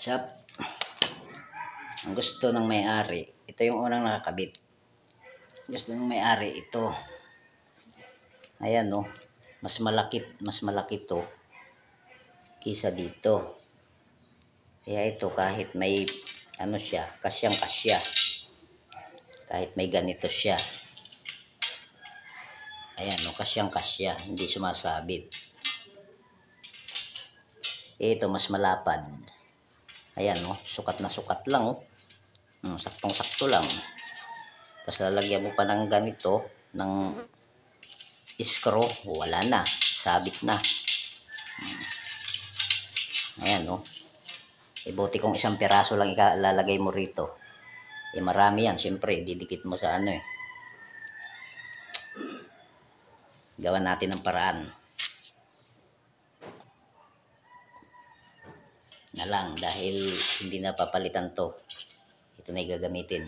Sap, ang gusto ng may-ari, ito yung unang nakakabit. Gusto ng may-ari ito. Ayan no, mas malaki to kisa dito. Kaya ito kahit may ano siya, kasyang kasya. Kahit may ganito siya. Ayan no, kasyang kasya, hindi sumasabit. Ito mas malapad. Ayan no, sukat na sukat lang oh. Saktong sakto lang. Tapos lalagyan mo pa ng ganito, ng screw, wala na, sabit na. Ayan no. Ibuti kung isang piraso lang ilalagay mo rito. Marami yan, siyempre, didikit mo sa ano eh. Gawan natin ng paraan. Na lang, dahil hindi na papalitan to. Ito na gagamitin.